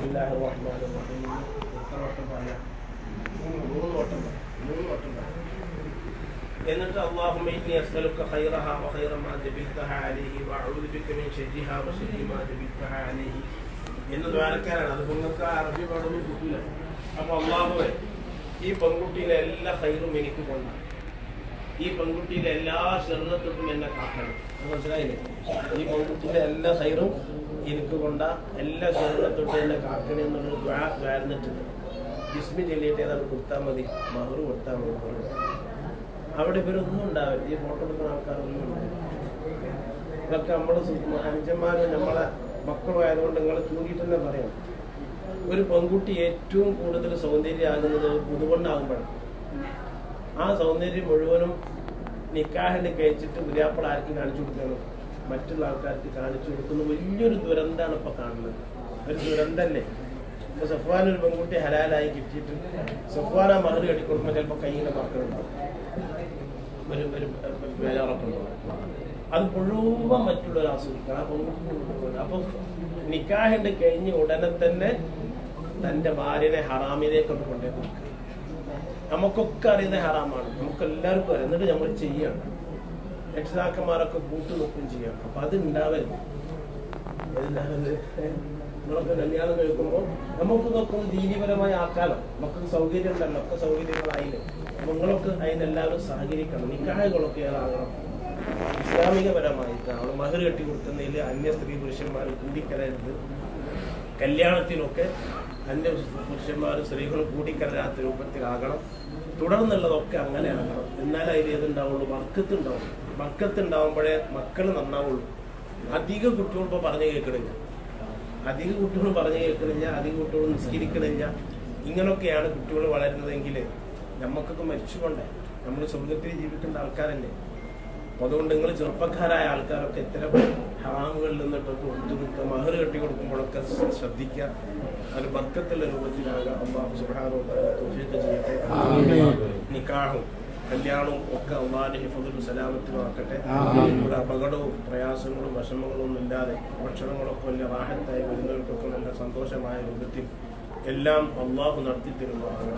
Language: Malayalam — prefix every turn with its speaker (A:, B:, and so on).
A: ബിസ്മില്ലാഹിർ റഹ്മാനിർ റഹീം. എത്ര വട്ടം പറയാം? മൂന്ന് വട്ടം പറയാം. എന്നിട്ട് അല്ലാഹുമ്മ ഇന്നി അസ്അലുക ഖൈറഹാ വ ഖൈറ മാ ജബിൽതഹാ അലൈഹി വ അഊദു ബിക മിൻ ശർരിഹാ വ ശർരി മാ ജബിൽതഹാ അലൈഹി എന്ന് ദ്വാരക്കാരാണ്. അത് നിങ്ങൾക്ക് അറബി പാടൊന്നും കിട്ടില്ല. അപ്പൊ അല്ലാഹുവേ, ഈ പെൺകുട്ടിയിലെ എല്ലാ ഖൈറും എനിക്ക് കൊണ്ടാണ്, ഈ പെൺകുട്ടിയിലെ എല്ലാ ശർറത്തും എന്നെ കാക്കണം. മനസ്സിലായില്ലേ? ഈ പെൺകുട്ടിയിലെ എല്ലാ ഖൈറും എനിക്ക് കൊണ്ട എല്ലാ ശർറത്തൊട്ടും എന്നെ കാക്കണേ എന്നുള്ളൊരു ദ്വാ ദ്വാരന്നിട്ടുണ്ട്. ബിസ്മി ചൊല്ലിയിട്ട് ഏതാണ് കൊടുത്താൽ മതി, മഹറ് കൊടുത്താൽ മതി. അവിടെ ഇവരൊന്നും ഉണ്ടാവില്ല, ഈ ഫോട്ടോ എടുക്കുന്ന ആൾക്കാരൊന്നും ഉണ്ടാവില്ല. ഇതൊക്കെ നമ്മുടെ അനുജന്മാരും നമ്മളെ മക്കളും ആയതുകൊണ്ട് നിങ്ങൾ ചൂണ്ടിയിട്ട് തന്നെ പറയാം. ഒരു പെൺകുട്ടി ഏറ്റവും കൂടുതൽ സൗന്ദര്യമാകുന്നത് പുതുകൊണ്ടാകുമ്പോഴാണ്. ആ സൗന്ദര്യം മുഴുവനും നിക്കാഹിന് കഴിച്ചിട്ട് പുതിയാപ്പിള ആർക്ക് കാണിച്ചു കൊടുക്കണം? മറ്റുള്ള ആൾക്കാർക്ക് കാണിച്ചു കൊടുക്കുന്ന വലിയൊരു ദുരന്തമാണ് ഇപ്പൊ കാണുന്നത്. ഒരു ദുരന്തല്ലേ? ഇപ്പൊ സഫ്വാൻ ഒരു പെൺകുട്ടി ഹലാലായി കിട്ടിയിട്ട് സഫ്വാൻ ആ മഹർ കെട്ടിക്കൊടുക്കുമ്പോൾ ചിലപ്പോൾ കയ്യിലെ മക്കളുണ്ടാവും, ഒരു ബേജാറൊക്കെ ഉണ്ടാവും. അത് മുഴുവൻ മറ്റുള്ളവർ ആസ്വദിക്കണം. ആ പെൺകുട്ടി അപ്പൊ നിക്കാഹിന്റെ കഴിഞ്ഞ് ഉടനെ തന്നെ തന്റെ ഭാര്യനെ ഹറാമിലേക്കൊന്ന് കൊണ്ടേ കൊടുക്കുക. നമുക്കൊക്കെ അറിയുന്ന ഹറാമാണ്, നമുക്ക് എല്ലാവർക്കും അറിയാം. എന്നിട്ട് നമ്മൾ ചെയ്യണം. രക്ഷിതാക്കന്മാരൊക്കെ കൂട്ടു നോക്കുകയും ചെയ്യണം. അപ്പൊ അത് ഉണ്ടാവരുത്. നമ്മളൊക്കെ കല്യാണം കഴിക്കുമ്പോൾ നമുക്ക് നോക്കുമ്പോൾ ദീനീപരമായ ആക്കാലം, നമുക്ക് സൗകര്യം ഉണ്ടല്ലോ, ഒക്കെ സൗകര്യങ്ങളായില്ലേ. അപ്പൊ നിങ്ങളൊക്കെ അതിനെല്ലാവരും സഹകരിക്കണം. നിക്കാഹുകളൊക്കെ ഏതാകണം ഇസ്ലാമികപരമായിട്ടാണ്. മഹർ കെട്ടി കൊടുക്കുന്നതിൽ അന്യ സ്ത്രീ പുരുഷന്മാർ കൂടിക്കലരുത്. കല്യാണത്തിലൊക്കെ അന്യ പുരുഷന്മാരും സ്ത്രീകളും കൂടിക്കലരാത്ത രൂപത്തിലാകണം. തുടർന്നുള്ളതൊക്കെ അങ്ങനെ ആകണം. എന്നാലും അതിൽ ഏതുണ്ടാവുള്ളൂ? ബർക്കത്തുണ്ടാവും. ബർക്കത്തുണ്ടാവുമ്പോഴേ മക്കൾ നന്നാവുള്ളൂ. അധിക കുട്ടികൾ ഇപ്പോൾ പറഞ്ഞു കേൾക്കണില്ല, അധിക കുട്ടികൾ നിസ്കരിക്കണില്ല. ഇങ്ങനൊക്കെയാണ് കുട്ടികൾ വളരുന്നതെങ്കിൽ നമുക്കൊക്കെ മരിച്ചുകൊണ്ടേ നമ്മൾ സ്വർഗത്തിൽ ജീവിക്കേണ്ട ആൾക്കാരല്ലേ. അതുകൊണ്ട് നിങ്ങൾ ചെറുപ്പക്കാരായ ആൾക്കാരൊക്കെ ഇത്തരം ഹറാമുകളിൽ നിന്നിട്ടൊക്കെ ഒത്തുനിൽക്കുക. മഹർ കെട്ടി കൊടുക്കുമ്പോഴൊക്കെ ശ്രദ്ധിക്കുക. അത് ബർക്കത്തുള്ള രൂപത്തിലാകാം. അല്ലാഹു സുബ്ഹാനഹു വ തആല തൗഫീഖ് ചെയ്യട്ടെ. നിക്കാഹും കല്യാണവും ഒക്കെ അല്ലാഹുവിന്റെ ഹിഫ്ളും സലാമത്തും ആക്കട്ടെ. ഇവിടെ അപകടവും പ്രയാസങ്ങളും വിഷമങ്ങളും ഒന്നും ഇല്ലാതെ ഭക്ഷണങ്ങളൊക്കെ വലിയ റാഹത്തായി വരുന്നവർക്കൊക്കെ നല്ല സന്തോഷമായ രൂപത്തിൽ എല്ലാം അല്ലാഹു നടത്തി തരുന്നതാണ്.